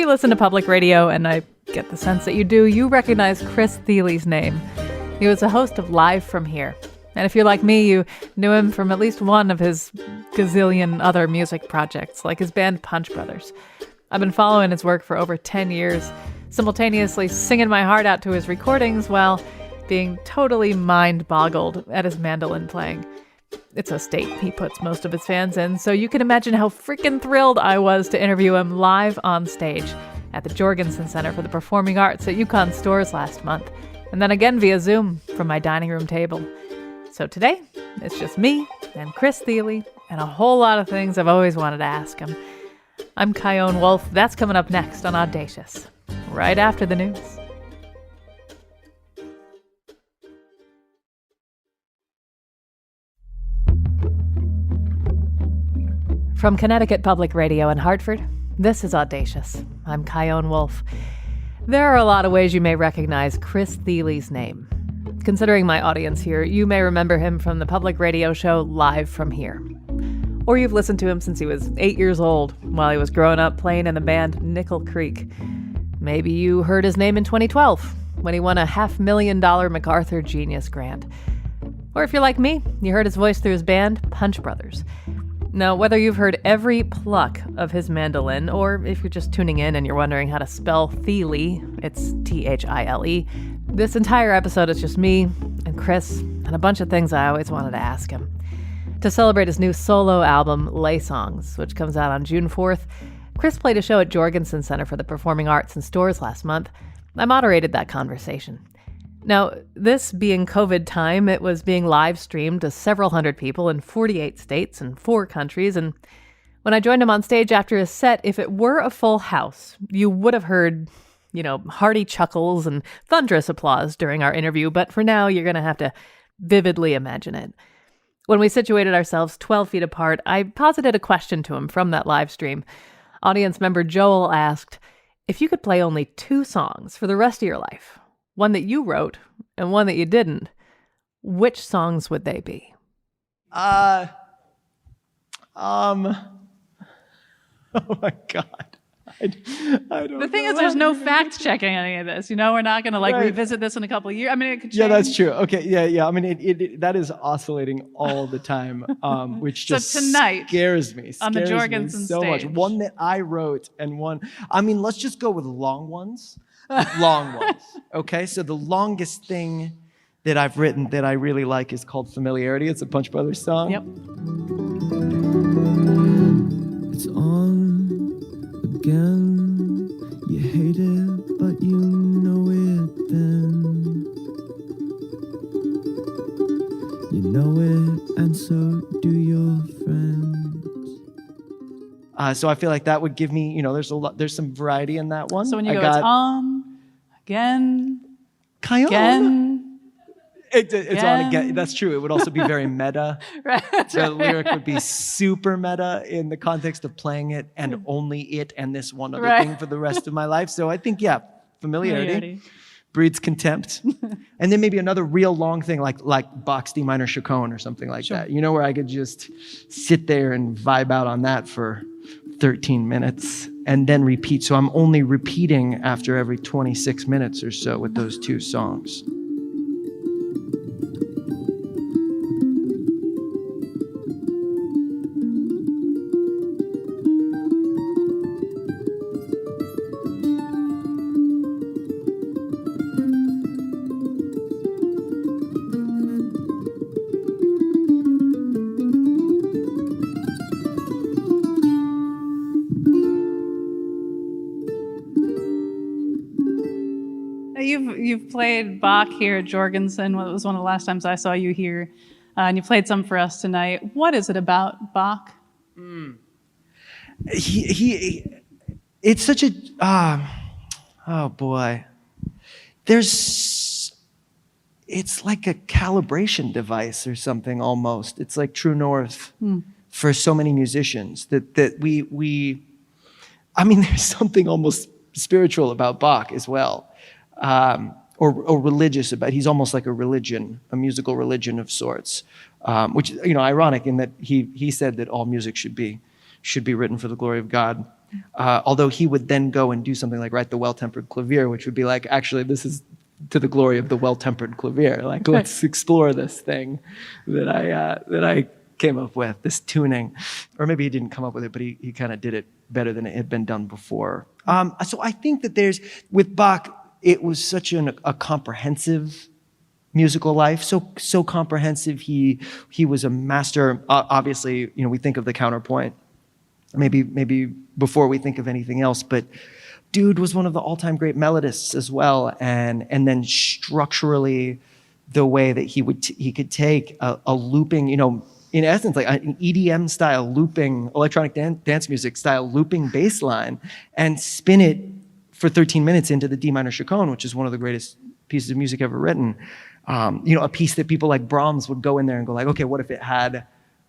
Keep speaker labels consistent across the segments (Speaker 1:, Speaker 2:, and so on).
Speaker 1: you listen to public radio, and I get the sense that you do, you recognize Chris Thile's name. He was a host of Live From Here. And if you're like me, you knew him from at least one of his gazillion other music projects, like his band Punch Brothers. I've been following his work for over 10 years, simultaneously singing my heart out to his recordings while being totally mind-boggled at his mandolin playing. It's a state he puts most of his fans in, so you can imagine how freaking thrilled I was to interview him live on stage at the Jorgensen Center for the Performing Arts at UConn Storrs last month, and then again via Zoom from my dining room table. So today, it's just me and Chris Thile and a whole lot of things I've always wanted to ask him. I'm Chion Wolf. That's coming up next on Audacious, right after the news. From Connecticut Public Radio in Hartford, this is Audacious. I'm Chion Wolf. There are a lot of ways you may recognize Chris Thile's name. Considering my audience here, you may remember him from the public radio show Live From Here. Or you've listened to him since he was 8 years old, while he was growing up playing in the band Nickel Creek. Maybe you heard his name in 2012, when he won a $500,000 MacArthur Genius Grant. Or if you're like me, you heard his voice through his band Punch Brothers. Now, whether you've heard every pluck of his mandolin, or if you're just tuning in and you're wondering how to spell Thile, it's Thile, this entire episode is just me and Chris and a bunch of things I always wanted to ask him. To celebrate his new solo album, Laysongs, which comes out on June 4th, Chris played a show at Jorgensen Center for the Performing Arts in Storrs last month. I moderated that conversation. Now, this being COVID time, it was being live streamed to several hundred people in 48 states and 4 countries, and when I joined him on stage after his set, if it were a full house, you would have heard, hearty chuckles and thunderous applause during our interview, but for now, you're going to have to vividly imagine it. When we situated ourselves 12 feet apart, I posited a question to him from that live stream. Audience member Joel asked, if you could play only 2 songs for the rest of your life, one that you wrote and one that you didn't, which songs would they be?
Speaker 2: Oh my God. I don't
Speaker 1: The thing
Speaker 2: know.
Speaker 1: is, there's no fact checking any of this. We're not going to revisit this in a couple of years. I mean, it could change.
Speaker 2: Yeah, that's true. Okay, yeah. I mean, it that is oscillating all the time, which just
Speaker 1: so tonight,
Speaker 2: scares me
Speaker 1: on the Jorgensen
Speaker 2: so
Speaker 1: stage.
Speaker 2: much. One that I wrote and one. I mean, let's just go with long ones. Long ones. Okay, so the longest thing that I've written that I really like is called Familiarity. It's a Punch Brothers song.
Speaker 1: Yep.
Speaker 3: It's on again. You hate it, but you know it then. You know it, and so do your friends.
Speaker 2: So I feel like that would give me, there's some variety in that one.
Speaker 1: So when you it's on, again,
Speaker 2: Chion.
Speaker 1: Again.
Speaker 2: It's
Speaker 1: again.
Speaker 2: On again. That's true. It would also be very meta.
Speaker 1: Right.
Speaker 2: The lyric would be super meta in the context of playing it and only it and this one other thing for the rest of my life. So I think, familiarity breeds contempt. And then maybe another real long thing like Bach's D minor chaconne or something like that. Where I could just sit there and vibe out on that for 13 minutes and then repeat. So I'm only repeating after every 26 minutes or so with those 2 songs.
Speaker 1: You've played Bach here at Jorgensen. It was one of the last times I saw you here. And you played some for us tonight. What is it about Bach?
Speaker 2: It's such a, oh boy. It's like a calibration device or something almost. It's like true north for so many musicians that there's something almost spiritual about Bach as well. Or religious about. He's almost like a religion, a musical religion of sorts, which ironic in that he said that all music should be written for the glory of God. Although he would then go and do something like write the Well-Tempered Clavier, which would be like, actually, this is to the glory of the Well-Tempered Clavier. Like, let's explore this thing that I came up with, this tuning. Or maybe he didn't come up with it, but he kind of did it better than it had been done before. So I think that with Bach, it was such a comprehensive musical life, so comprehensive. He was a master. Obviously, we think of the counterpoint, maybe before we think of anything else, but dude was one of the all-time great melodists as well, and then structurally, the way that he could take a looping, in essence, like an EDM style looping, electronic dance music style looping bass line, and spin it for 13 minutes into the D minor chaconne, which is one of the greatest pieces of music ever written. A piece that people like Brahms would go in there and go like, okay, what if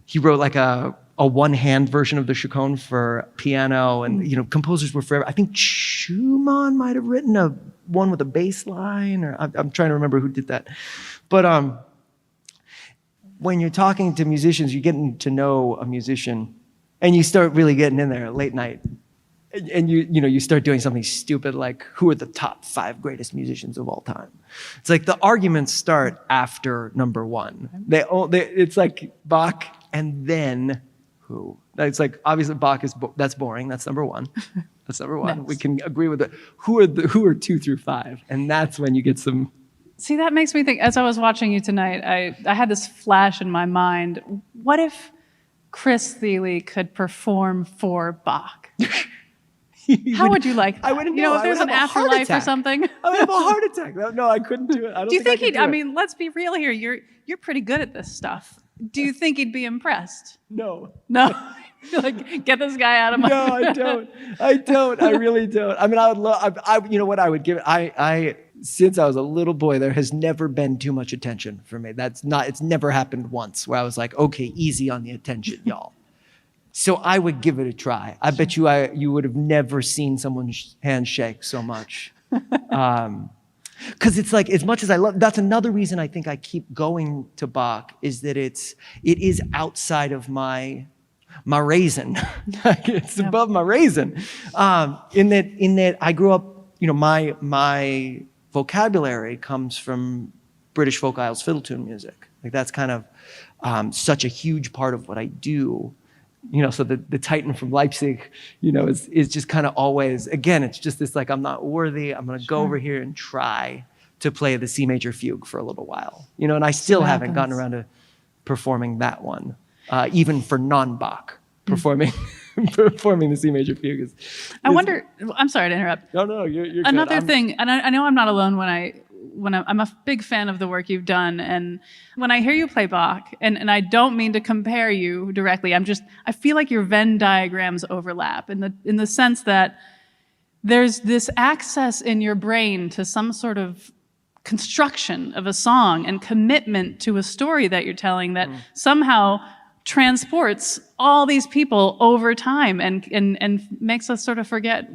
Speaker 2: he wrote like a one-hand version of the chaconne for piano, and composers were forever. I think Schumann might have written one with a bass line, or I'm trying to remember who did that. But when you're talking to musicians, you're getting to know a musician, and you start really getting in there late night, and you start doing something stupid like, who are the top 5 greatest musicians of all time? It's like the arguments start after number 1. It's like Bach and then who? It's like, obviously Bach that's boring. That's number 1. That's number 1. Nice. We can agree with it. Who are 2 through 5? And that's when you get some.
Speaker 4: See, that makes me think, as I was watching you tonight, I had this flash in my mind. What if Chris Thile could perform for Bach? How would you like that?
Speaker 2: I wouldn't know.
Speaker 4: If there's an afterlife or something.
Speaker 2: I would have a heart attack. No, I couldn't do it.
Speaker 4: Do you think he'd? I mean, let's be real here. You're pretty good at this stuff. Do you think he'd be impressed?
Speaker 2: No.
Speaker 4: You're like, get this guy out of my.
Speaker 2: No, I don't. I really don't. I mean, I would love. What I would give it. Since I was a little boy, there has never been too much attention for me. It's never happened once where I was like, okay, easy on the attention, y'all. So I would give it a try. I bet you would have never seen someone's hand shake so much. Because it's like, as much as I love, that's another reason I think I keep going to Bach, is that it is outside of my raisin. It's above my raisin. In that I grew up, my vocabulary comes from British folk Isles fiddle tune music. Like that's kind of such a huge part of what I do. So the Titan from Leipzig, is just kind of always, again, it's just this like, I'm not worthy. I'm going to go over here and try to play the C major fugue for a little while, and I still haven't gotten around to performing that one, even for non-Bach performing the C major fugue.
Speaker 4: I wonder, I'm sorry to interrupt.
Speaker 2: No, you're
Speaker 4: Another
Speaker 2: good.
Speaker 4: thing, and I know I'm not alone when I'm a big fan of the work you've done, and when I hear you play Bach, and I don't mean to compare you directly, I feel like your Venn diagrams overlap in the sense that there's this access in your brain to some sort of construction of a song and commitment to a story that you're telling that somehow transports all these people over time and makes us sort of forget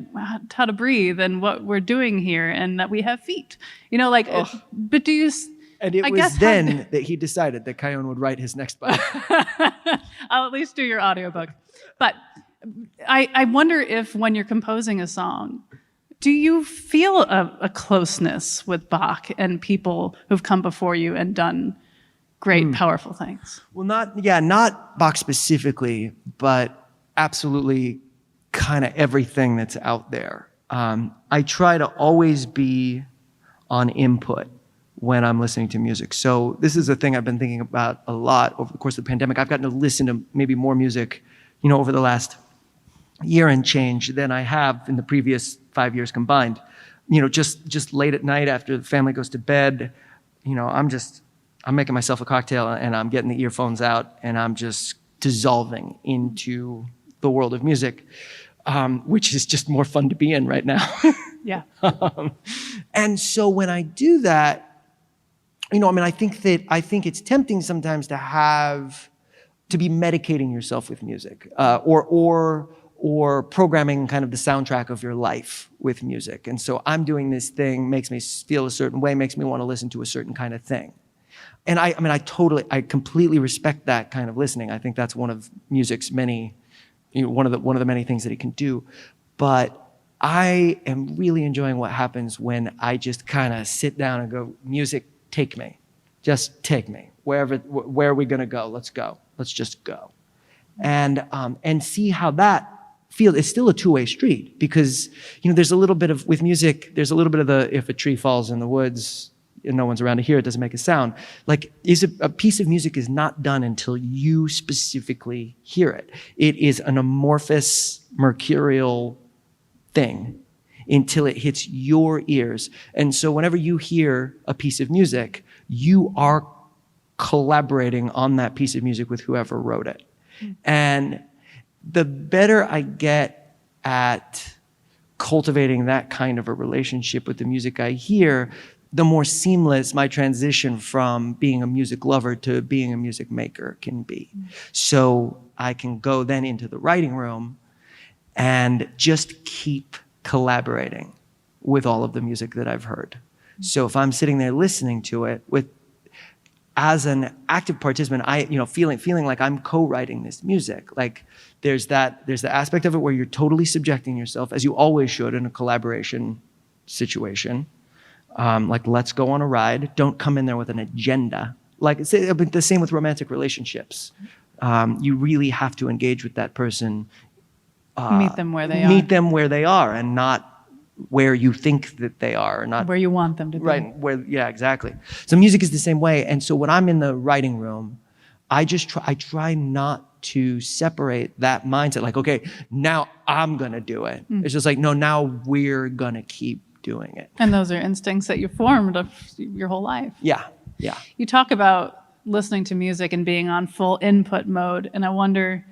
Speaker 4: how to breathe and what we're doing here and that we have feet. But do you...
Speaker 2: And it was then that he decided that Kion would write his next book.
Speaker 4: I'll at least do your audiobook. But I wonder if when you're composing a song, do you feel a closeness with Bach and people who've come before you and done great, powerful things?
Speaker 2: Well, not Bach specifically, but absolutely kind of everything that's out there. I try to always be on input when I'm listening to music. So this is a thing I've been thinking about a lot over the course of the pandemic. I've gotten to listen to maybe more music, over the last year and change than I have in the previous 5 years combined. Just late at night after the family goes to bed, I'm making myself a cocktail and I'm getting the earphones out and I'm just dissolving into the world of music, which is just more fun to be in right now.
Speaker 4: Yeah.
Speaker 2: And so when I do that, I think it's tempting sometimes to be medicating yourself with music, or programming kind of the soundtrack of your life with music. And so I'm doing this thing, makes me feel a certain way, makes me want to listen to a certain kind of thing. And I completely respect that kind of listening. I think that's one of music's many one of the many things that he can do. But I am really enjoying what happens when I just kind of sit down and go, music, take me. Just take me. Where are we going to go? Let's go. Let's just go. And see how that feels. It's still a two-way street because, there's a little bit of, with music, there's a little bit of the, if a tree falls in the woods and no one's around to hear it, doesn't make a sound. Like, a piece of music is not done until you specifically hear it. It is an amorphous, mercurial thing until it hits your ears. And so whenever you hear a piece of music, you are collaborating on that piece of music with whoever wrote it. And the better I get at cultivating that kind of a relationship with the music I hear, the more seamless my transition from being a music lover to being a music maker can be. So I can go then into the writing room and just keep collaborating with all of the music that I've heard. So if I'm sitting there listening to it as an active participant, feeling like I'm co-writing this music. Like there's the aspect of it where you're totally subjecting yourself, as you always should in a collaboration situation. Like, let's go on a ride. Don't come in there with an agenda. Like, it's the same with romantic relationships. You really have to engage with that person.
Speaker 4: Meet them where they are.
Speaker 2: Meet them where they are, and not where you think that they are, or not
Speaker 4: where you want them to be.
Speaker 2: Right. Yeah, exactly. So music is the same way. And so when I'm in the writing room, I try not to separate that mindset. Like, okay, now I'm gonna do it. It's just like, no, now we're gonna keep doing it.
Speaker 4: And those are instincts that you formed of your whole life.
Speaker 2: Yeah.
Speaker 4: You talk about listening to music and being on full input mode. And I wonder,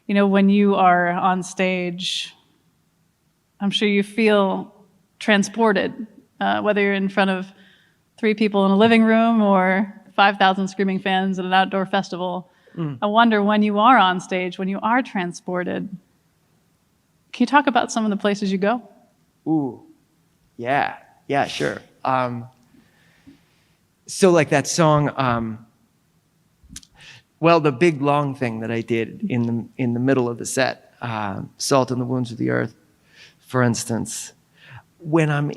Speaker 4: when you are on stage, I'm sure you feel transported, whether you're in front of 3 people in a living room or 5,000 screaming fans at an outdoor festival. I wonder, when you are on stage, when you are transported, can you talk about some of the places you go?
Speaker 2: Ooh, yeah, sure. So like that song, the big long thing that I did in the middle of the set, Salt in the Wounds of the Earth, for instance, when I'm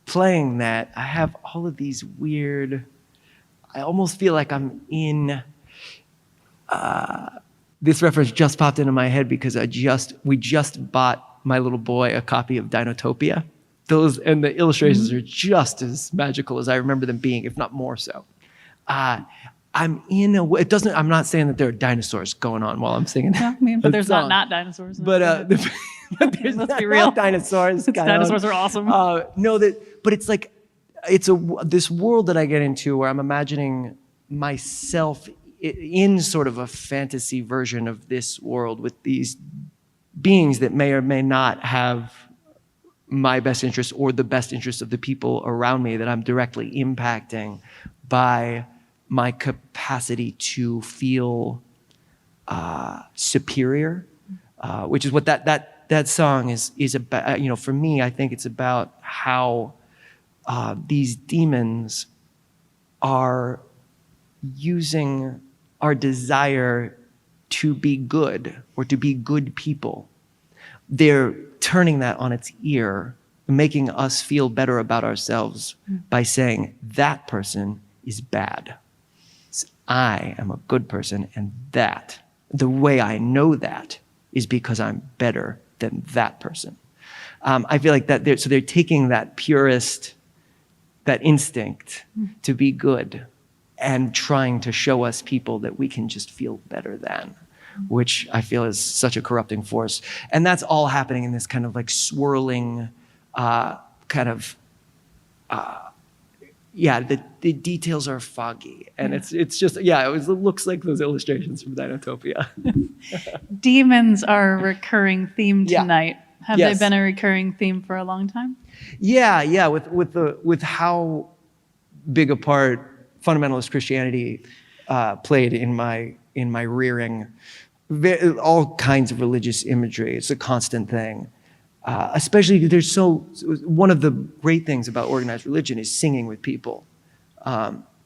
Speaker 2: playing that, I have all of these weird, I almost feel like I'm in, this reference just popped into my head because we just bought my little boy a copy of Dinotopia. And the illustrations are just as magical as I remember them being, if not more so. I'm in a way, I'm not saying that there are dinosaurs going on while I'm singing.
Speaker 4: But there's not dinosaurs.
Speaker 2: But there's
Speaker 4: let's be real.
Speaker 2: Not dinosaurs.
Speaker 4: Dinosaurs are awesome.
Speaker 2: But it's like, this world that I get into where I'm imagining myself in sort of a fantasy version of this world with these beings that may or may not have my best interest or the best interest of the people around me that I'm directly impacting by my capacity to feel superior, which is what that song is about. For me, I think it's about how these demons are using our desire to be good or to be good people. They're turning that on its ear, making us feel better about ourselves by saying that person is bad. I am a good person, and the way I know that is because I'm better than that person. I feel like they're taking that purest, that instinct to be good and trying to show us people that we can just feel better than, which I feel is such a corrupting force. And that's all happening in this kind of like swirling the details are foggy. And it's just, it looks like those illustrations from Dinotopia.
Speaker 4: Demons are a recurring theme tonight. Have
Speaker 2: Yes.
Speaker 4: they been a recurring theme for a long time?
Speaker 2: Yeah. With how big a part fundamentalist Christianity played in my rearing, all kinds of religious imagery. It's a constant thing. Especially one of the great things about organized religion is singing with people.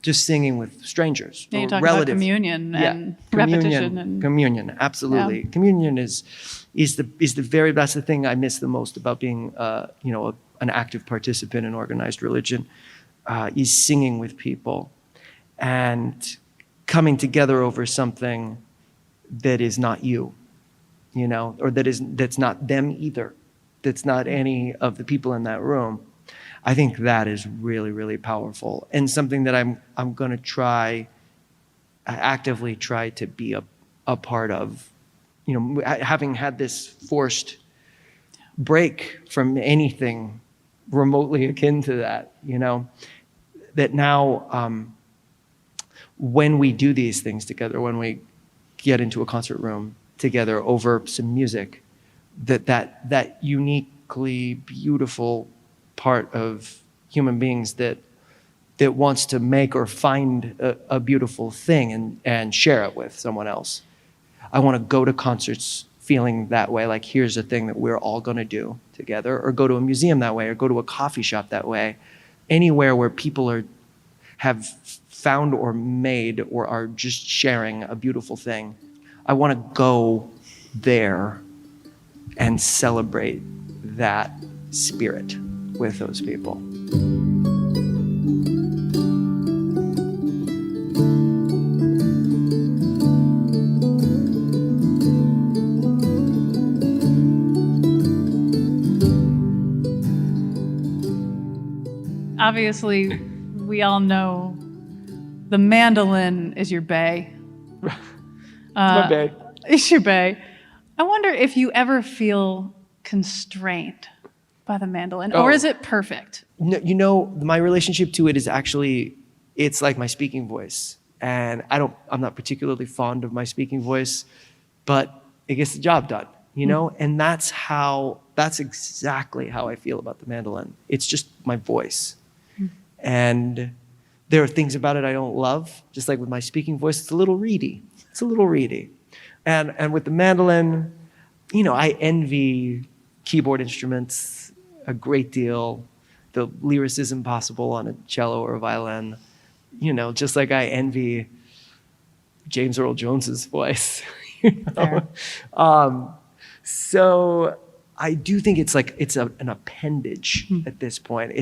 Speaker 2: just singing with strangers
Speaker 4: Yeah,
Speaker 2: or
Speaker 4: you talk
Speaker 2: relatives.
Speaker 4: about communion and repetition and
Speaker 2: Communion, absolutely. Communion is the very, that's the thing I miss the most about being an active participant in organized religion, is singing with people and coming together over something that is not you, or that's not them either. That's not any of the people in that room. I think that is really, really powerful, and something that I'm going to actively try to be a part of. Having had this forced break from anything remotely akin to that, that now when we do these things together, when we get into a concert room together over some music, that uniquely beautiful part of human beings that wants to make or find a beautiful thing and share it with someone else. I want to go to concerts feeling that way, like here's a thing that we're all going to do together, or go to a museum that way, or go to a coffee shop that way, anywhere where people have found or made or are just sharing a beautiful thing. I want to go there and celebrate that spirit with those people.
Speaker 4: Obviously, we all know the mandolin is your bae.
Speaker 2: My bae.
Speaker 4: It's your bae. I wonder if you ever feel constrained by the mandolin, or is it perfect?
Speaker 2: No, my relationship to it is actually, it's like my speaking voice. And I'm not particularly fond of my speaking voice, but it gets the job done, And that's exactly how I feel about the mandolin. It's just my voice. And there are things about it I don't love, just like with my speaking voice, it's a little reedy. And with the mandolin, I envy keyboard instruments a great deal, the lyricism possible on a cello or a violin, just like I envy James Earl Jones's voice. So I do think it's an appendage at this point.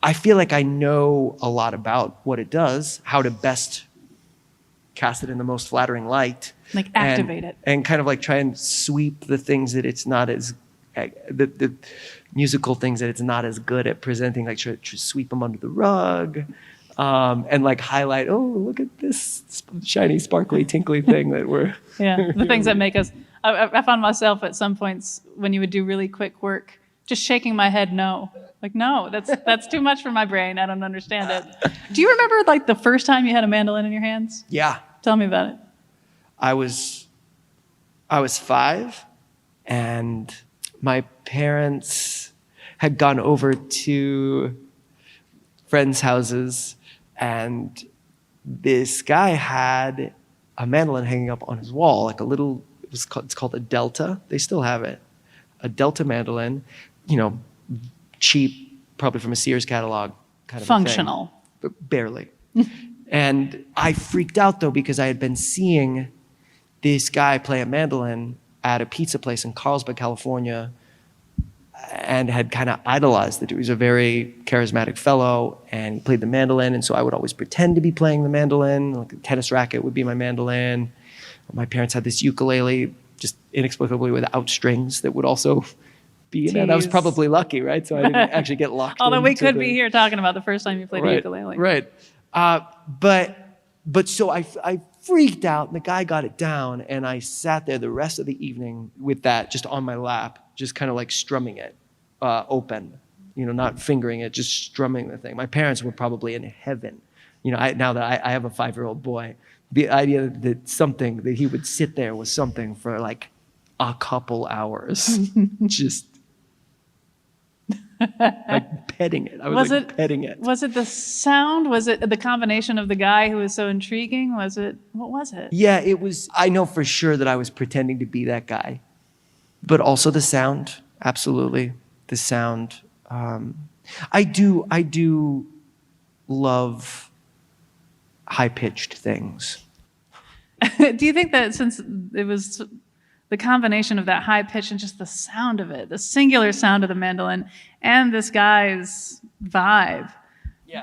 Speaker 2: I feel like I know a lot about what it does, how to best cast it in the most flattering light.
Speaker 4: Like activate it.
Speaker 2: And kind of try and sweep the things that it's not as, the musical things that it's not as good at presenting, try to sweep them under the rug. And highlight, oh, look at this shiny, sparkly, tinkly thing that we're...
Speaker 4: Yeah, the things that make us... I found myself at some points when you would do really quick work, just shaking my head no. No, that's too much for my brain. I don't understand it. Do you remember the first time you had a mandolin in your hands?
Speaker 2: Yeah.
Speaker 4: Tell me about it.
Speaker 2: I was 5, and my parents had gone over to friends' houses, and this guy had a mandolin hanging up on his wall, it's called a Delta. They still have it. A Delta mandolin, cheap, probably from a Sears catalog kind of
Speaker 4: functional.
Speaker 2: Thing, but barely. And I freaked out though, because I had been seeing this guy play a mandolin at a pizza place in Carlsbad, California, and had kind of idolized the dude. He was a very charismatic fellow, and he played the mandolin, and so I would always pretend to be playing the mandolin. A tennis racket would be my mandolin. My parents had this ukulele, just inexplicably without strings, that would also be in it. I was probably lucky, right? So I didn't actually get locked in.
Speaker 4: Although we could be here talking about the first time you played the ukulele.
Speaker 2: Right. But so I freaked out, and the guy got it down, and I sat there the rest of the evening with that just on my lap, just kind of strumming it open, not fingering it, just strumming the thing. My parents were probably in heaven. Now that I have a 5-year-old boy, the idea that something that he would sit there with something for a couple hours, just petting it. I was petting it.
Speaker 4: Was it the sound? Was it the combination of the guy who was so intriguing? What was it?
Speaker 2: Yeah, it was. I know for sure that I was pretending to be that guy, but also the sound. Absolutely, the sound. I do love high-pitched things.
Speaker 4: Do you think that since it was the combination of that high pitch and just the sound of it, the singular sound of the mandolin, and this guy's vibe,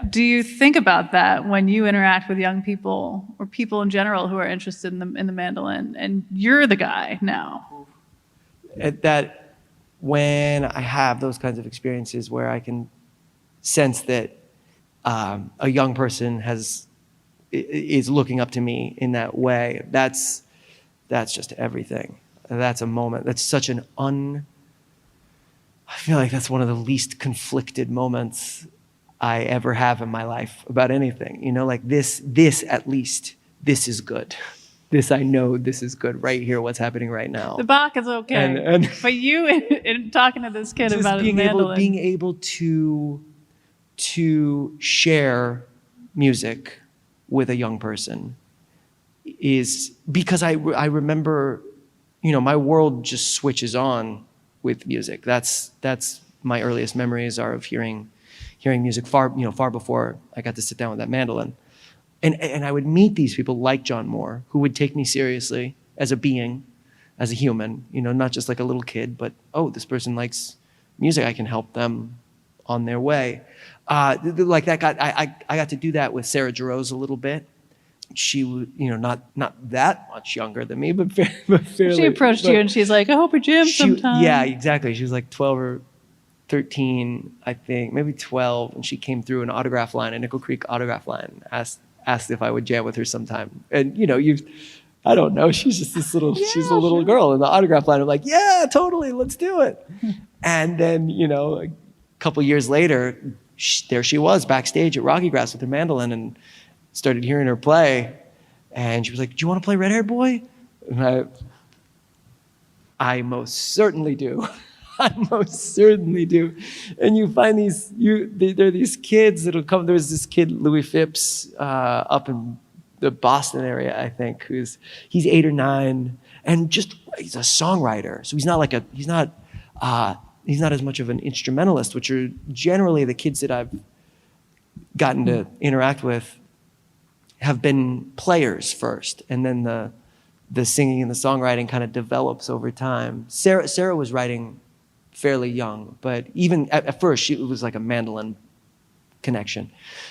Speaker 4: do you think about that when you interact with young people or people in general who are interested in the mandolin, and you're the guy now?
Speaker 2: That when I have those kinds of experiences where I can sense that a young person is looking up to me in that way, that's just everything. That's a moment. That's such I feel like that's one of the least conflicted moments I ever have in my life about anything. You know, like this at least, this is good. This, I know this is good right here, what's happening right now.
Speaker 4: The Bach is okay.
Speaker 2: And
Speaker 4: but you, in talking to this kid about his mandolin.
Speaker 2: Being able to share music with a young person is because I remember, you know, my world just switches on with music. That's my earliest memories are of hearing music far before I got to sit down with that mandolin. And I would meet these people like John Moore who would take me seriously as a being, as a human, you know, not just like a little kid, but, oh, this person likes music, I can help them on their way. Like that I got to do that with Sarah Jarosz a little bit. She was, you know, not that much younger than me, but fairly.
Speaker 4: She approached you and she's like, I hope we jam sometime.
Speaker 2: Yeah, exactly. She was like 12 or 13, I think, maybe 12, and she came through an autograph line, a Nickel Creek autograph line, asked if I would jam with her sometime. And, you know, I don't know, she's just this little, she's a little girl in the autograph line. I'm like, yeah, totally, let's do it. And then, you know, a couple years later, there she was backstage at Rocky Grass with her mandolin, and started hearing her play. And she was like, do you want to play Red Haired Boy? And I most certainly do. I most certainly do. And you find there are these kids that'll come. There's this kid, Louis Phipps, up in the Boston area, I think, he's 8 or 9, and he's a songwriter. So he's not as much of an instrumentalist, which are generally the kids that I've gotten to interact with have been players first, and then the singing and the songwriting kind of develops over time. Sarah was writing fairly young, but even at first, it was like a mandolin connection.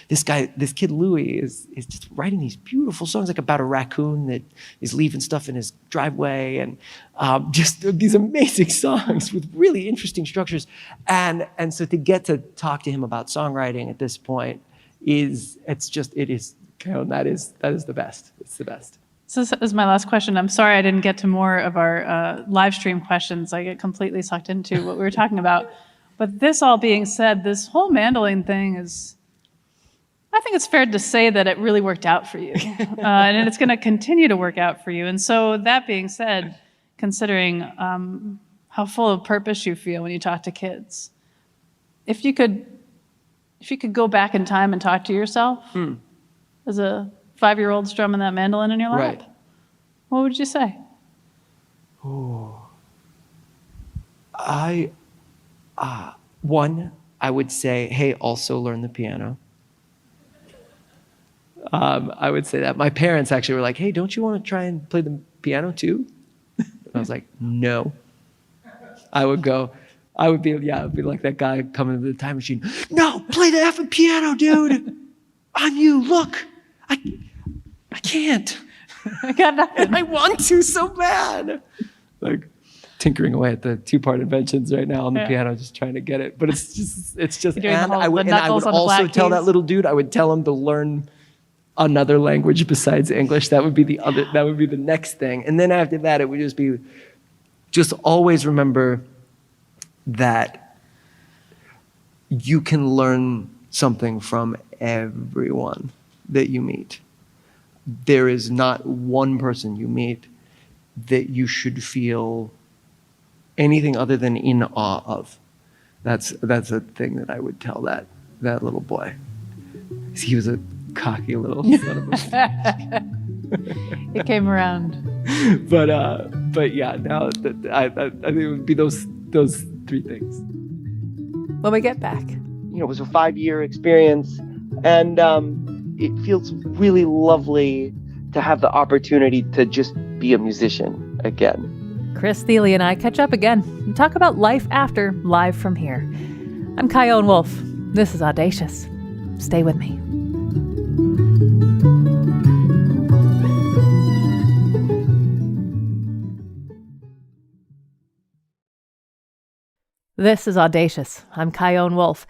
Speaker 2: This kid Louis is just writing these beautiful songs, like about a raccoon that is leaving stuff in his driveway, and just these amazing songs with really interesting structures. And so to get to talk to him about songwriting at this point that is the best. It's the best.
Speaker 4: So this is my last question. I'm sorry I didn't get to more of our live stream questions. I get completely sucked into what we were talking about. But this all being said, this whole mandolin thing I think it's fair to say that it really worked out for you. And it's going to continue to work out for you. And so that being said, considering how full of purpose you feel when you talk to kids, if you could go back in time and talk to yourself as a 5-year-old strumming that mandolin in your lap,
Speaker 2: right,
Speaker 4: what would you say?
Speaker 2: I would say, hey, also learn the piano. I would say that. My parents actually were like, hey, don't you want to try and play the piano too? And I was like, no. I would be like that guy coming to the time machine. No, play the effing piano, dude. On you, look. I can't.
Speaker 4: I got nothing.
Speaker 2: And I want to so bad. Like tinkering away at the 2-part inventions right now on the piano, just trying to get it. But it's just. And I would also tell that little dude. I would tell him to learn another language besides English. That would be the next thing. And then after that, it would just be, just always remember that you can learn something from everyone that you meet. There is not one person you meet that you should feel anything other than in awe of. That's a thing that I would tell that little boy. He was a cocky little son of a bitch.
Speaker 4: It came around.
Speaker 2: But yeah, now I think it would be those 3 things.
Speaker 1: When we get back.
Speaker 2: It was a 5-year experience.
Speaker 5: And it feels really lovely to have the opportunity to just be a musician again.
Speaker 1: Chris Thile and I catch up again and talk about life after Live from Here. I'm Chion Wolf. This is Audacious. Stay with me. This is Audacious. I'm Chion Wolf.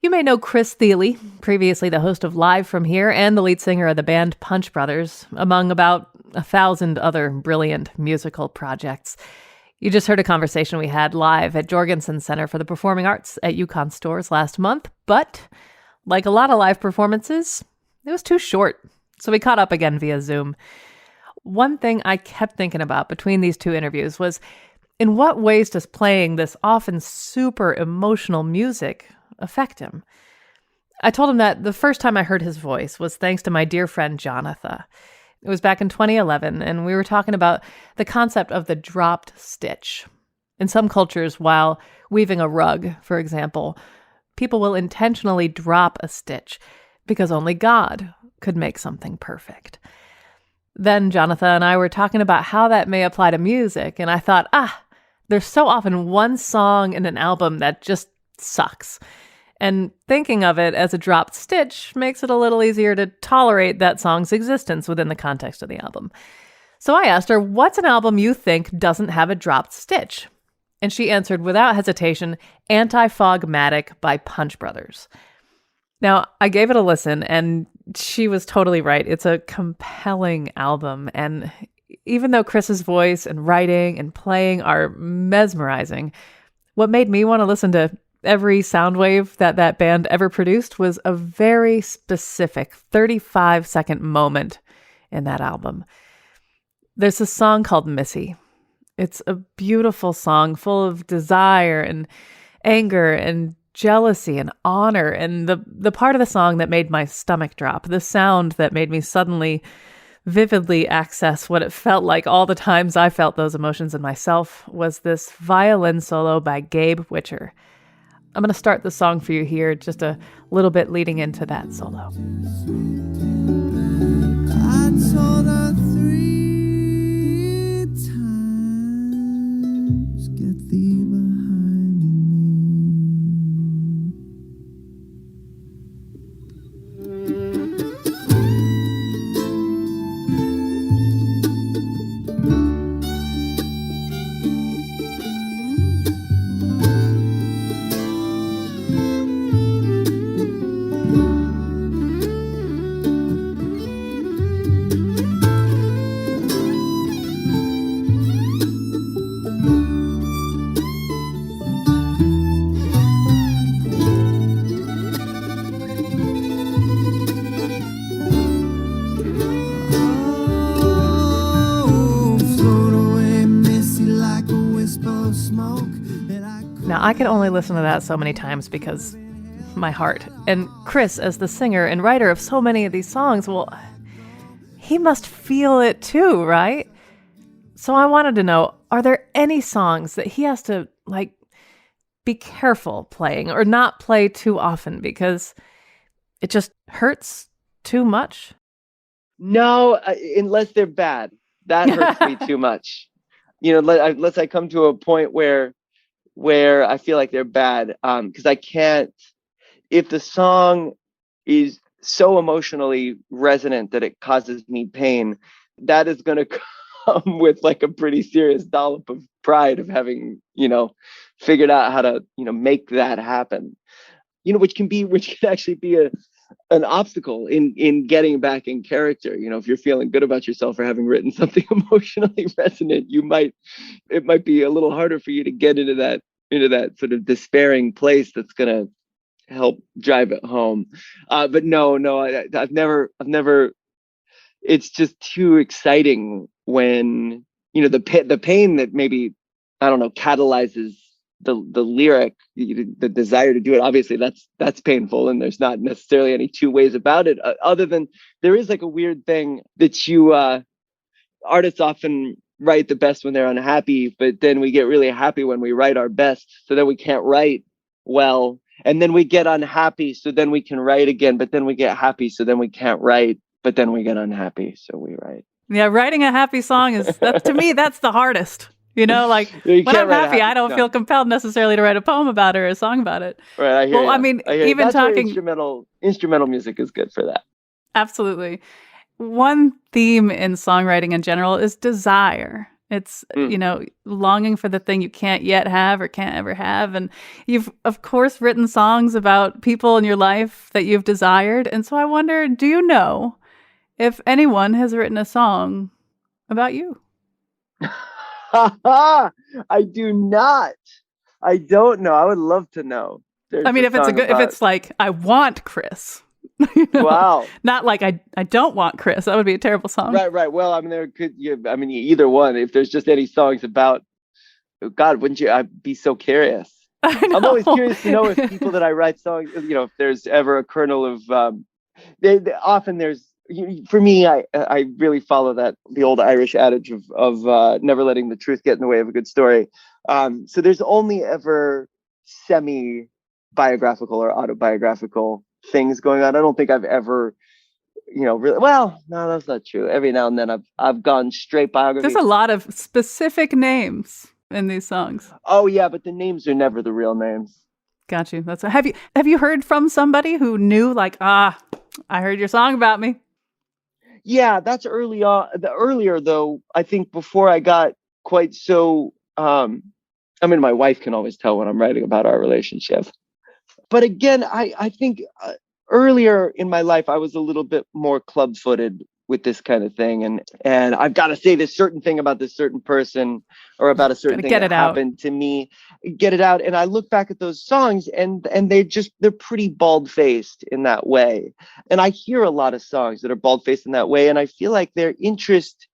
Speaker 1: You may know Chris Thile, previously the host of Live from Here and the lead singer of the band Punch Brothers, among about 1,000 other brilliant musical projects. You just heard a conversation we had live at Jorgensen Center for the Performing Arts at UConn Storrs last month, but like a lot of live performances, it was too short, so we caught up again via Zoom. One thing I kept thinking about between these two interviews was, in what ways does playing this often super emotional music affect him? I told him that the first time I heard his voice was thanks to my dear friend Jonathan. It was back in 2011, and we were talking about the concept of the dropped stitch. In some cultures, while weaving a rug, for example, people will intentionally drop a stitch because only God could make something perfect. Then Jonathan and I were talking about how that may apply to music, and I thought, there's so often one song in an album that just sucks. And thinking of it as a dropped stitch makes it a little easier to tolerate that song's existence within the context of the album. So I asked her, what's an album you think doesn't have a dropped stitch? And she answered without hesitation, Anti-Fogmatic by Punch Brothers. Now, I gave it a listen, and she was totally right. It's a compelling album, and even though Chris's voice and writing and playing are mesmerizing, what made me want to listen to every sound wave that band ever produced was a very specific 35-second moment in that album. There's a song called Missy. It's a beautiful song full of desire and anger and jealousy and honor, and the part of the song that made my stomach drop, the sound that made me suddenly vividly access what it felt like all the times I felt those emotions in myself, was this violin solo by Gabe Witcher. I'm going to start the song for you here, just a little bit leading into that solo.
Speaker 3: I told her 3 times, get thee behind me.
Speaker 1: Now, I could only listen to that so many times because my heart. And Chris, as the singer and writer of so many of these songs, well, he must feel it too, right? So I wanted to know, are there any songs that he has to, be careful playing or not play too often because it just hurts too much?
Speaker 5: No, unless they're bad. That hurts me too much. Unless I come to a point where I feel like they're bad, because I can't, if the song is so emotionally resonant that it causes me pain, that is going to come with a pretty serious dollop of pride of having, figured out how to, make that happen, which can actually be an obstacle in getting back in character. If you're feeling good about yourself for having written something emotionally resonant, it might be a little harder for you to get into that sort of despairing place that's going to help drive it home. But no, I've never, it's just too exciting when, the pain that maybe, I don't know, catalyzes the lyric, the desire to do it. Obviously that's painful, and there's not necessarily any two ways about it, other than there is a weird thing that artists often write the best when they're unhappy, but then we get really happy when we write our best, so then we can't write well And then we get unhappy, so then we can write again, but then we get happy, so then we can't write, but then we get unhappy, so we write.
Speaker 1: Yeah, writing a happy song to me, that's the hardest. Like
Speaker 5: You
Speaker 1: when
Speaker 5: can't
Speaker 1: I'm
Speaker 5: write a
Speaker 1: happy, I don't
Speaker 5: song.
Speaker 1: feel compelled necessarily to write a poem about it or a song about it.
Speaker 5: Right, I hear
Speaker 1: Well,
Speaker 5: you.
Speaker 1: I mean,
Speaker 5: I hear you.
Speaker 1: even
Speaker 5: That's where
Speaker 1: talking
Speaker 5: instrumental music is good for that.
Speaker 1: Absolutely. One theme in songwriting in general is desire. It's, longing for the thing you can't yet have or can't ever have. And you've, of course, written songs about people in your life that you've desired. And so I wonder, do you know if anyone has written a song about you?
Speaker 5: I do not. I don't know. I would love to know.
Speaker 1: I mean, if it's like, I want Chris.
Speaker 5: Wow.
Speaker 1: Not like I don't want Chris. That would be a terrible song.
Speaker 5: Right. Well, I mean, either one. If there's just any songs about, God, wouldn't you? I'd be so curious. I'm always curious to know if people that I write songs, if there's ever a kernel of, often there's, for me, I really follow the old Irish adage of never letting the truth get in the way of a good story. So there's only ever semi-biographical or autobiographical things going on. I don't think I've ever, really. Well, no, that's not true. Every now and then I've gone straight biography.
Speaker 1: There's a lot of specific names in these songs.
Speaker 5: Oh yeah, but the names are never the real names.
Speaker 1: Got you. Have you heard from somebody who knew, like, I heard your song about me?
Speaker 5: Yeah, that's early on. The earlier though, I think before I got quite so. I mean, my wife can always tell when I'm writing about our relationship. But again, I think earlier in my life, I was a little bit more club-footed with this kind of thing. And I've got to say this certain thing about this certain person or about a certain thing that happened to me, get it out. And I look back at those songs and they're pretty bald-faced in that way. And I hear a lot of songs that are bald-faced in that way. And I feel like their interest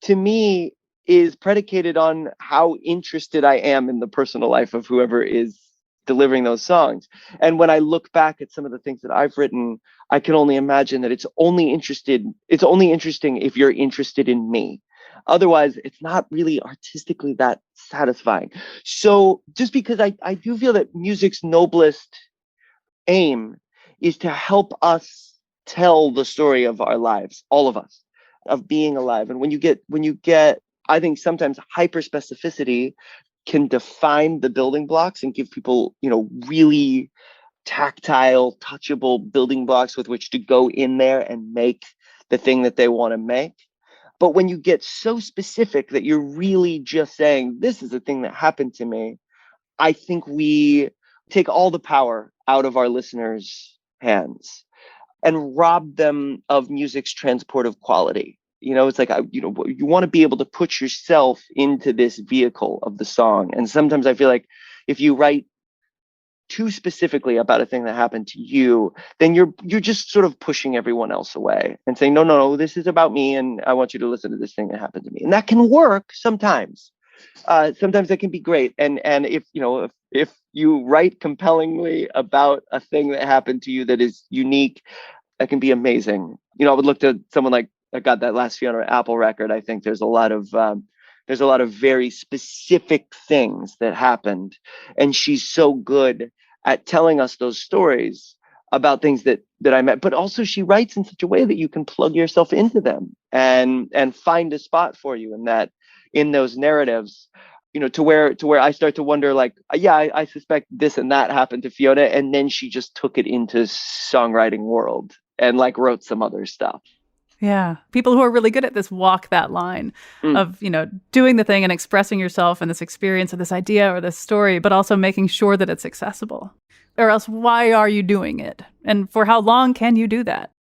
Speaker 5: to me is predicated on how interested I am in the personal life of whoever is delivering those songs. And when I look back at some of the things that I've written, I can only imagine that it's only interesting if you're interested in me. Otherwise, it's not really artistically that satisfying. So just because I do feel that music's noblest aim is to help us tell the story of our lives, all of us, of being alive. And when you get, I think sometimes hyper specificity can define the building blocks and give people, really tactile, touchable building blocks with which to go in there and make the thing that they want to make. But when you get so specific that you're really just saying, this is a thing that happened to me, I think we take all the power out of our listeners' hands and rob them of music's transportive quality. It's like, you want to be able to put yourself into this vehicle of the song. And sometimes I feel like if you write too specifically about a thing that happened to you, then you're just sort of pushing everyone else away and saying, no, this is about me. And I want you to listen to this thing that happened to me. And that can work sometimes. Sometimes that can be great. And if you write compellingly about a thing that happened to you that is unique, that can be amazing. I would look to someone like, I got that last Fiona Apple record. I think there's a lot of very specific things that happened, and she's so good at telling us those stories about things that I met. But also, she writes in such a way that you can plug yourself into them and find a spot for you in those narratives. To where I start to wonder, like, I suspect this and that happened to Fiona, and then she just took it into songwriting world and like wrote some other stuff.
Speaker 1: Yeah. People who are really good at this walk that line of, doing the thing and expressing yourself and this experience or this idea or this story, but also making sure that it's accessible. Or else, why are you doing it? And for how long can you do that?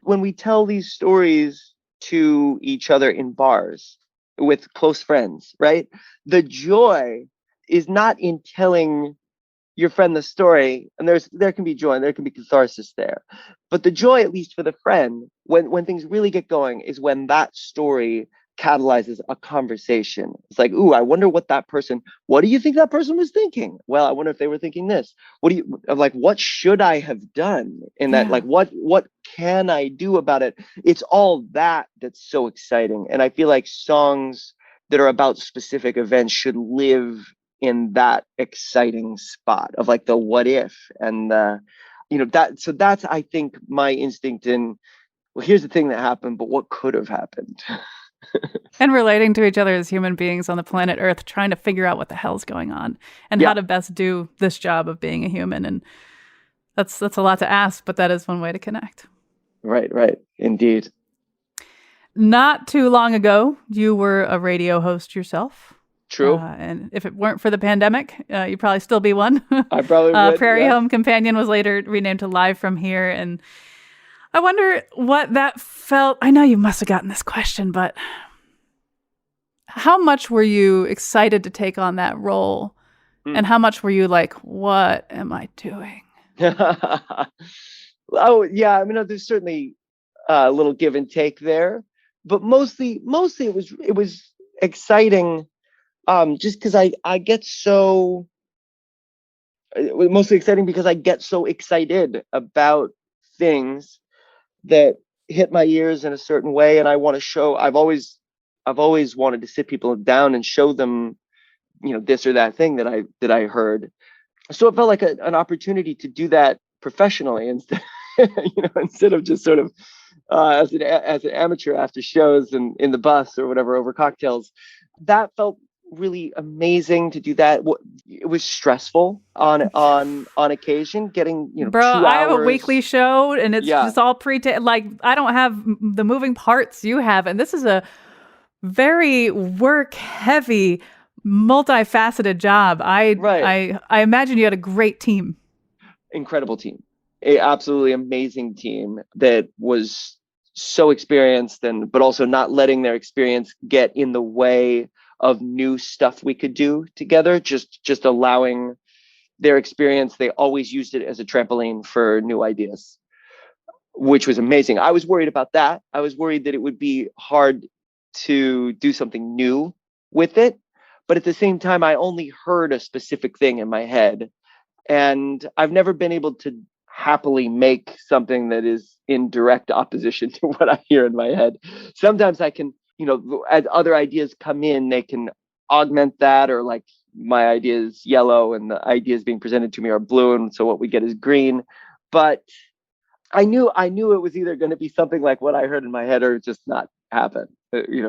Speaker 5: When we tell these stories to each other in bars with close friends, right? The joy is not in telling your friend the story, and there can be joy and there can be catharsis there. But the joy, at least for the friend, when things really get going, is when that story catalyzes a conversation. It's like, ooh, I wonder what do you think that person was thinking? Well, I wonder if they were thinking this. What should I have done in that? Like, what can I do about it? It's all that's so exciting. And I feel like songs that are about specific events should live in that exciting spot of like the what if and that's I think my instinct in, well, here's the thing that happened, but what could have happened?
Speaker 4: And relating to each other as human beings on the planet Earth, trying to figure out what the hell's going on and how to best do this job of being a human. And that's a lot to ask, but that is one way to connect.
Speaker 5: Right. Indeed.
Speaker 4: Not too long ago, you were a radio host yourself.
Speaker 5: True.
Speaker 4: And if it weren't for the pandemic, you'd probably still be one.
Speaker 5: I probably would.
Speaker 4: Prairie Home Companion was later renamed to Live From Here. And I wonder what that felt. I know you must have gotten this question, but how much were you excited to take on that role? And how much were you like, what am I doing?
Speaker 5: Oh, yeah. I mean, there's certainly a little give and take there, but mostly it was exciting. Just because I get so, it was mostly exciting because I get so excited about things that hit my ears in a certain way, and I want to show. I've always wanted to sit people down and show them, this or that thing that I heard. So it felt like an opportunity to do that professionally instead of just sort of as an amateur after shows and in the bus or whatever over cocktails. That felt really amazing to do that. It was stressful on occasion getting 2 hours.
Speaker 4: I have a weekly show and it's just all like I don't have the moving parts you have, and this is a very work heavy, multifaceted job. I imagine you had a great team.
Speaker 5: Incredible team. A absolutely amazing team that was so experienced, but also not letting their experience get in the way of new stuff we could do together, just allowing their experience. They always used it as a trampoline for new ideas, which was amazing. I was worried about that. I was worried that it would be hard to do something new with it. But at the same time, I only heard a specific thing in my head. And I've never been able to happily make something that is in direct opposition to what I hear in my head. Sometimes I can, as other ideas come in, they can augment that, or like my idea is yellow and the ideas being presented to me are blue, and so what we get is green. But I knew it was either going to be something like what I heard in my head or just not happen.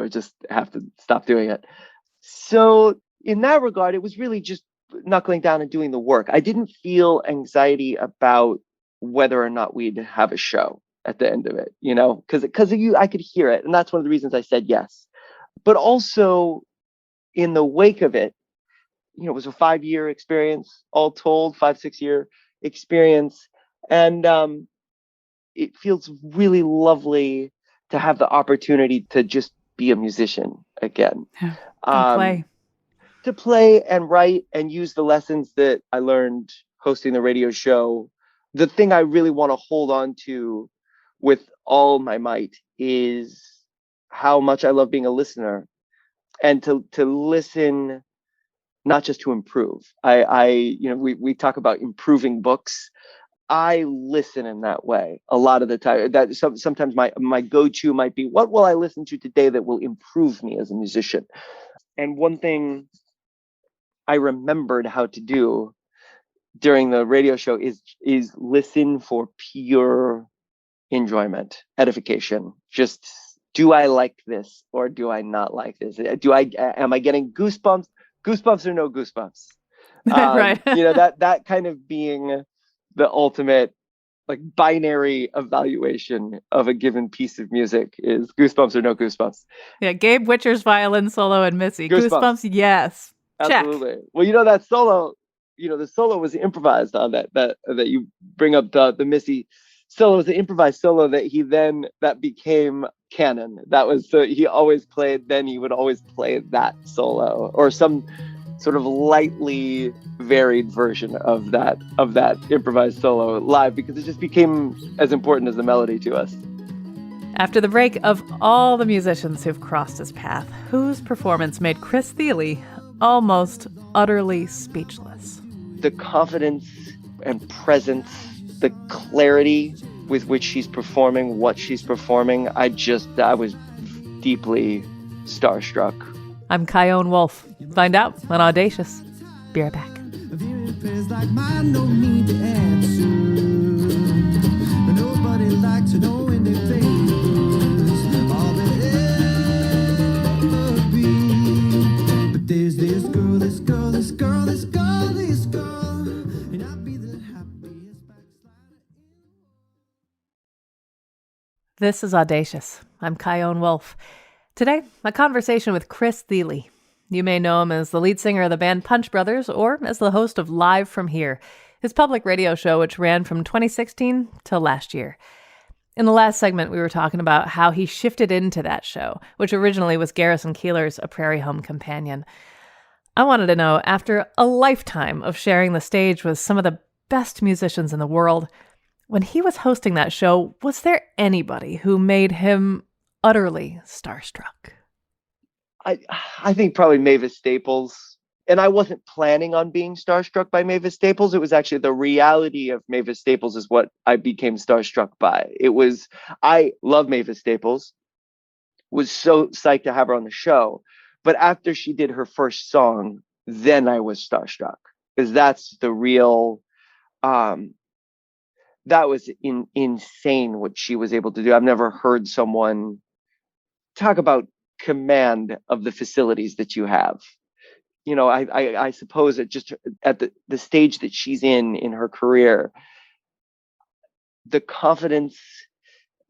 Speaker 5: Just have to stop doing it. So in that regard, it was really just knuckling down and doing the work. I didn't feel anxiety about whether or not we'd have a show at the end of it, because I could hear it. And that's one of the reasons I said yes. But also in the wake of it, it was a 5-year experience, all told, 5-6-year experience. And it feels really lovely to have the opportunity to just be a musician again. To play and write and use the lessons that I learned hosting the radio show. The thing I really want to hold on to with all my might is how much I love being a listener, and to listen, not just to improve. We talk about improving books. I listen in that way a lot of the time. That sometimes my go-to might be, what will I listen to today that will improve me as a musician? And one thing I remembered how to do during the radio show is listen for pure enjoyment, edification. Just, do I like this or do I not like this? Am I getting goosebumps or no goosebumps?
Speaker 4: Right.
Speaker 5: That kind of being the ultimate like binary evaluation of a given piece of music is goosebumps or no goosebumps.
Speaker 4: Yeah, Gabe Witcher's violin solo and Missy. Goosebumps, yes.
Speaker 5: Absolutely.
Speaker 4: Check.
Speaker 5: Well, that solo, the solo was improvised on that you bring up. The Missy solo was an improvised solo that became canon. That was he always played. Then he would always play that solo or some sort of lightly varied version of that improvised solo live, because it just became as important as the melody to us.
Speaker 1: After the break, of all the musicians who've crossed his path, whose performance made Chris Thile almost utterly speechless?
Speaker 5: The confidence and presence, the clarity with which she's performing what she's performing, I was deeply starstruck.
Speaker 1: I'm Kyone Wolf. Find out on Audacious. Be right back.
Speaker 3: Hearing prayers like mine, no need to answer. Nobody likes to know when they favors all they ever be. But there's this girl, this girl, this girl, this girl, this girl, and I'll be the happiest backslider.
Speaker 1: This is Audacious. I'm Kyone Wolf. Today, a conversation with Chris Thile. You may know him as the lead singer of the band Punch Brothers or as the host of Live From Here, his public radio show which ran from 2016 till last year. In the last segment, we were talking about how he shifted into that show, which originally was Garrison Keillor's A Prairie Home Companion. I wanted to know, after a lifetime of sharing the stage with some of the best musicians in the world, when he was hosting that show, was there anybody who made him utterly starstruck?
Speaker 5: I think probably Mavis Staples. And I wasn't planning on being starstruck by Mavis Staples. It was actually the reality of Mavis Staples is what I became starstruck by. I love Mavis Staples, was so psyched to have her on the show. But after she did her first song, then I was starstruck. Because that's the real, that was insane what she was able to do. I've never heard someone talk about command of the facilities that you have. You know, I suppose that just at the stage that she's in her career, the confidence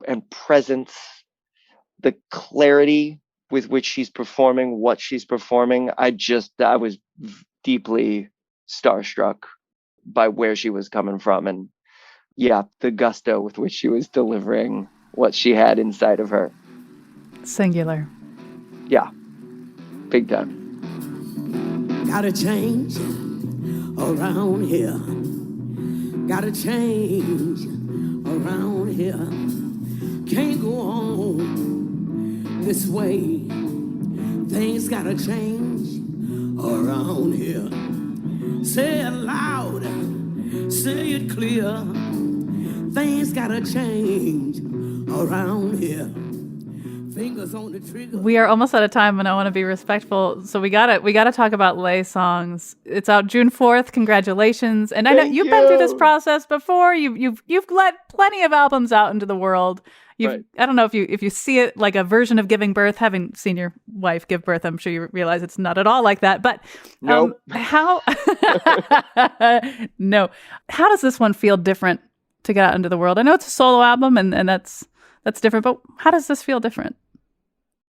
Speaker 5: and presence, the clarity with which she's performing what she's performing, I was deeply starstruck by where she was coming from. And yeah, the gusto with which she was delivering what she had inside of her.
Speaker 4: Singular.
Speaker 5: Yeah, big time.
Speaker 6: Gotta change around here. Gotta change around here. Can't go on this way. Things gotta change around here. Say it loud, say it clear. Things gotta change around here. Fingers on the trigger.
Speaker 4: We are almost out of time, and I want to be respectful. So we gotta talk about Laysongs. It's out June 4th. Congratulations! And I know you've been through this process before. You've let plenty of albums out into the world.
Speaker 5: Right.
Speaker 4: I don't know if you see it like a version of giving birth. Having seen your wife give birth, I'm sure you realize it's not at all like that. But
Speaker 5: Nope.
Speaker 4: How does this one feel different to get out into the world? I know it's a solo album, and that's different. But how does this feel different?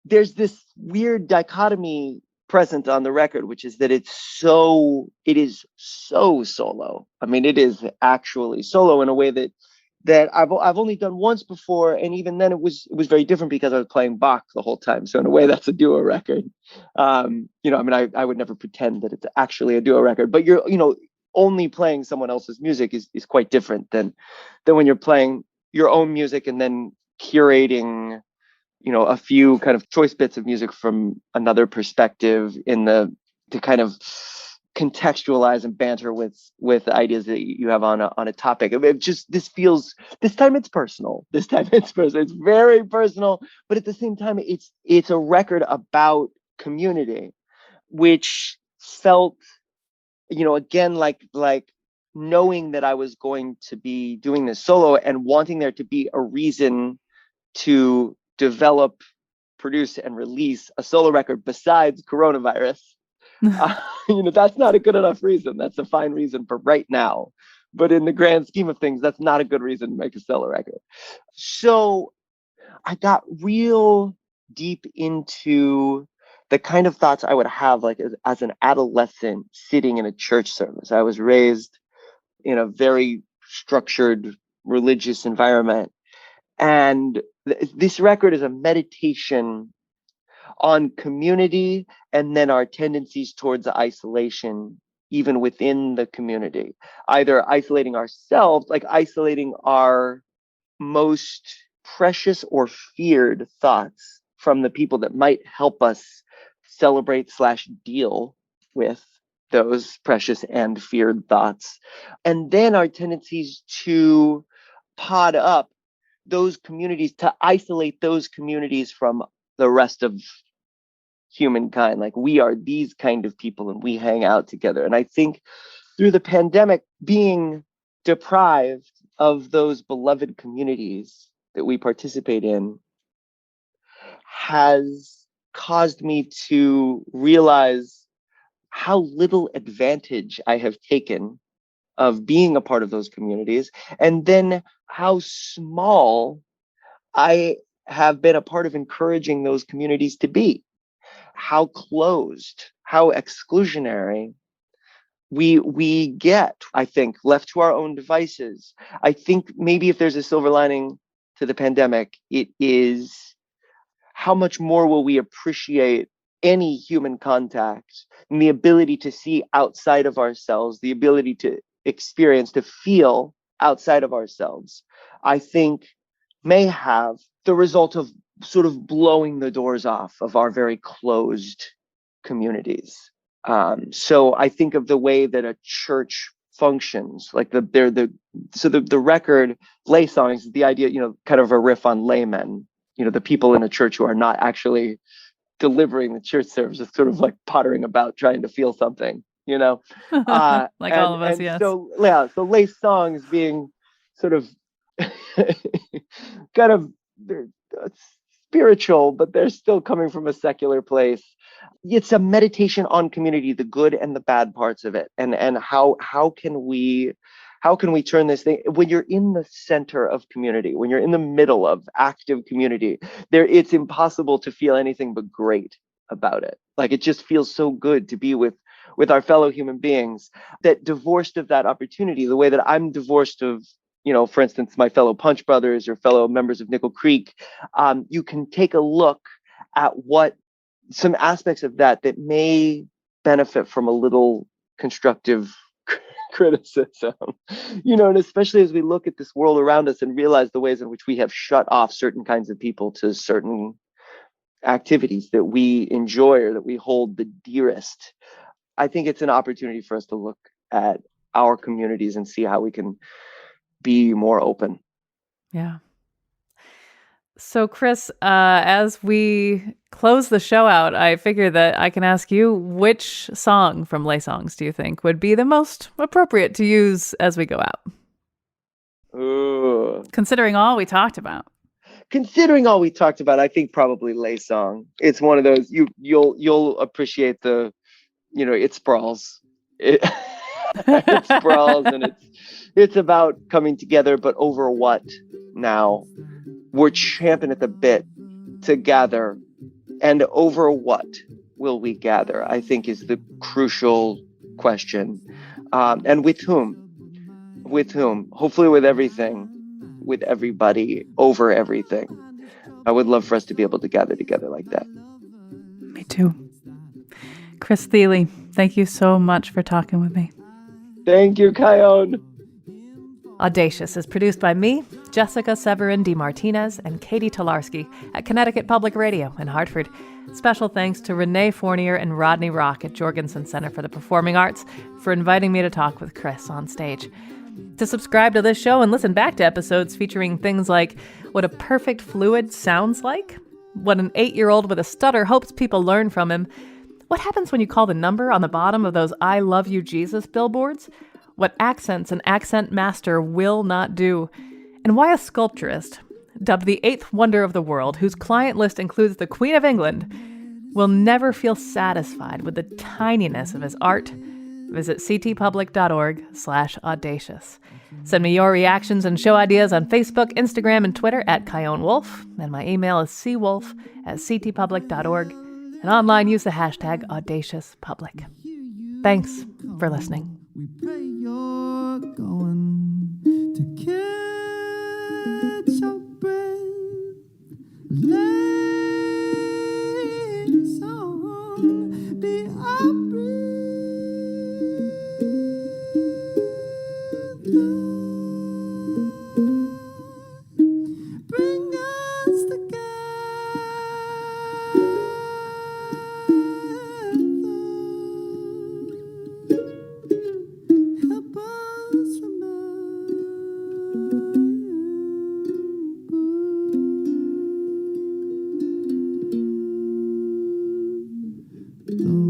Speaker 5: There's this weird dichotomy present on the record, which is that it is so solo. I mean, it is actually solo in a way that I've only done once before, and even then it was very different because I was playing Bach the whole time. So in a way, that's a duo record. I would never pretend that it's actually a duo record, but you're only playing someone else's music is quite different than when you're playing your own music and then curating a few kind of choice bits of music from another perspective to kind of contextualize and banter with ideas that you have on a topic. This time it's personal. It's very personal, but at the same time, it's a record about community, which felt, again, like knowing that I was going to be doing this solo and wanting there to be a reason to develop, produce, and release a solo record besides coronavirus. That's not a good enough reason. That's a fine reason for right now. But in the grand scheme of things, that's not a good reason to make a solo record. So I got real deep into the kind of thoughts I would have like as an adolescent sitting in a church service. I was raised in a very structured religious environment. And this record is a meditation on community and then our tendencies towards isolation, even within the community, either isolating ourselves, like isolating our most precious or feared thoughts from the people that might help us celebrate / deal with those precious and feared thoughts. And then our tendencies to pod up those communities, to isolate those communities from the rest of humankind. Like, we are these kind of people and we hang out together. And I think through the pandemic, being deprived of those beloved communities that we participate in has caused me to realize how little advantage I have taken of being a part of those communities, and then how small I have been a part of encouraging those communities to be, how closed, how exclusionary we get, I think, left to our own devices. I think maybe if there's a silver lining to the pandemic, it is how much more will we appreciate any human contact and the ability to see outside of ourselves, the ability to experience, to feel outside of ourselves, I think may have the result of sort of blowing the doors off of our very closed communities. So I think of the way that a church functions, like the record Laysongs is the idea, kind of a riff on laymen, the people in a church who are not actually delivering the church service, is sort of like pottering about trying to feel something,
Speaker 1: Like all of us, yes.
Speaker 5: So Laysongs being sort of kind of spiritual, but they're still coming from a secular place. It's a meditation on community, the good and the bad parts of it, and how can we turn this thing, when you're in the center of community, when you're in the middle of active community, it's impossible to feel anything but great about it. Like, it just feels so good to be with our fellow human beings, that divorced of that opportunity, the way that I'm divorced of, for instance, my fellow Punch Brothers or fellow members of Nickel Creek, you can take a look at what some aspects of that may benefit from a little constructive criticism, and especially as we look at this world around us and realize the ways in which we have shut off certain kinds of people to certain activities that we enjoy or that we hold the dearest. I think it's an opportunity for us to look at our communities and see how we can be more open.
Speaker 1: Yeah. So, Chris, as we close the show out, I figure that I can ask you, which song from Laysongs do you think would be the most appropriate to use as we go out?
Speaker 5: Ooh.
Speaker 1: Considering all we talked about, I think probably Laysong. It's one of those you'll appreciate it sprawls. It sprawls, and it's about coming together, but over what now? We're champing at the bit to gather, and over what will we gather, I think, is the crucial question. And with whom? Hopefully with everything, with everybody, over everything. I would love for us to be able to gather together like that. Me too. Chris Thile, thank you so much for talking with me.
Speaker 5: Thank you, Kion.
Speaker 1: Audacious is produced by me, Jessica Severin DeMartinez, and Katie Tolarski at Connecticut Public Radio in Hartford. Special thanks to Renee Fournier and Rodney Rock at Jorgensen Center for the Performing Arts for inviting me to talk with Chris on stage. To subscribe to this show and listen back to episodes featuring things like what a perfect fluid sounds like, what an 8-year-old with a stutter hopes people learn from him, what happens when you call the number on the bottom of those I Love You Jesus billboards, what accents an accent master will not do, and why a sculpturist, dubbed the 8th wonder of the world, whose client list includes the Queen of England, will never feel satisfied with the tininess of his art. Visit ctpublic.org/audacious. Send me your reactions and show ideas on Facebook, Instagram, and Twitter at Kion Wolf, and my email is cwolf@ctpublic.org. And online, use the hashtag #AudaciousPublic. Thanks for listening.
Speaker 3: We pray you're going to catch your breath. Laysong, be our breather. Bring us together. Lord.